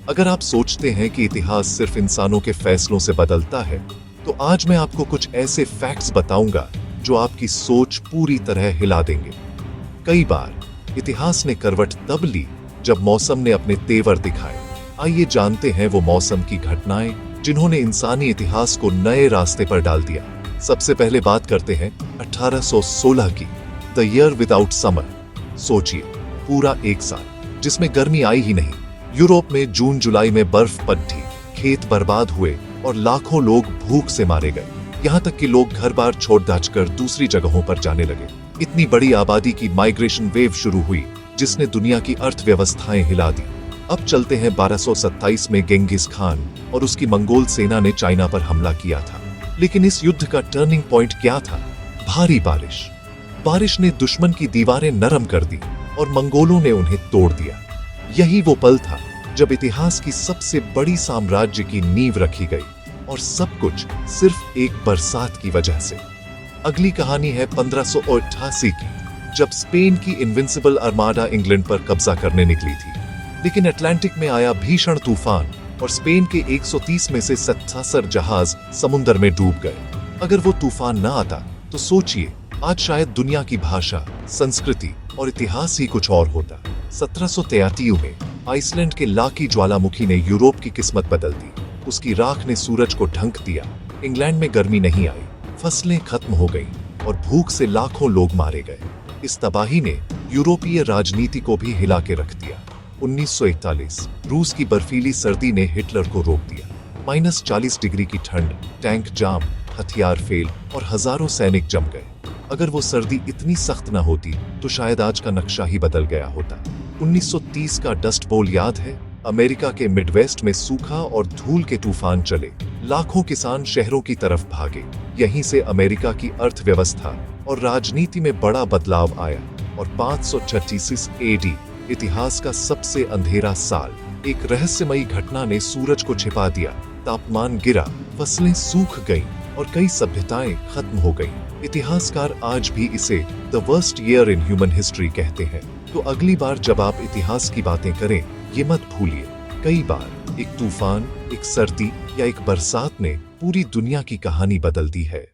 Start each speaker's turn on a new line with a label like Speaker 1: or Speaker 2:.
Speaker 1: अगर आप सोचते हैं कि इतिहास सिर्फ इंसानों के फैसलों से बदलता है, तो आज मैं आपको कुछ ऐसे फैक्ट्स बताऊंगा जो आपकी सोच पूरी तरह हिला देंगे। कई बार इतिहास ने करवट तब ली जब मौसम ने अपने तेवर दिखाए। आइए जानते हैं वो मौसम की घटनाएं जिन्होंने इंसानी इतिहास को नए रास्ते पर डाल दिया। सबसे पहले बात करते हैं 1816 की, द ईयर विदाउट समर। सोचिए, पूरा एक साल जिसमें गर्मी आई ही नहीं। यूरोप में जून जुलाई में बर्फ पड़ी, खेत बर्बाद हुए और लाखों लोग भूख से मारे गए। यहाँ तक कि लोग घर बार छोड़ दाच कर दूसरी जगहों पर जाने लगे। इतनी बड़ी आबादी की माइग्रेशन वेव शुरू हुई जिसने दुनिया की अर्थव्यवस्थाएं हिला दी। अब चलते हैं 1227 में गेंगिस खान और उसकी मंगोल सेना ने चाइना पर हमला किया था। लेकिन इस युद्ध का टर्निंग पॉइंट क्या था? भारी बारिश। बारिश ने दुश्मन की दीवारें नरम कर दी और मंगोलों ने उन्हें तोड़ दिया। यही वो पल था जब इतिहास की सबसे बड़ी साम्राज्य की नींव रखी गई, और सब कुछ सिर्फ एक बरसात की वजह से। अगली कहानी है 1588 की, जब स्पेन की इनविंसिबल आर्माडा इंग्लैंड पर कब्जा करने निकली थी। लेकिन अटलांटिक में आया भीषण तूफान और स्पेन के 130 में से 77 जहाज समुद्र में डूब गए। अगर वो तूफान ना आता तो सोचिए, आज शायद दुनिया की भाषा, संस्कृति और इतिहास ही कुछ और होता। 1733 में आइसलैंड के लाकी ज्वालामुखी ने यूरोप की किस्मत बदल दी। उसकी राख ने सूरज को ढंक दिया। इंग्लैंड में गर्मी नहीं आई, फसलें खत्म हो गईं और भूख से लाखों लोग मारे गए। इस तबाही ने यूरोपीय राजनीति को भी हिला के रख दिया। 1941 रूस की बर्फीली सर्दी ने हिटलर को रोक दिया। -40 डिग्री की ठंड, टैंक जाम, हथियार फेल और हजारों सैनिक जम गए। अगर वो सर्दी इतनी सख्त न होती तो शायद आज का नक्शा ही बदल गया होता। 1930 का डस्ट बोल याद है? अमेरिका के मिडवेस्ट में सूखा और धूल के तूफान चले। लाखों किसान शहरों की तरफ भागे। यहीं से अमेरिका की अर्थव्यवस्था और राजनीति में बड़ा बदलाव आया। और 536 एडी, इतिहास का सबसे अंधेरा साल, एक रहस्यमयी घटना ने सूरज को छिपा दिया। तापमान गिरा, फसलें सूख गईं और कई सभ्यताएं खत्म हो गईं। इतिहासकार आज भी इसे the worst year in human history कहते हैं। तो अगली बार जब आप इतिहास की बातें करें, ये मत भूलिए, कई बार एक तूफान, एक सर्दी या एक बरसात ने पूरी दुनिया की कहानी बदल दी है।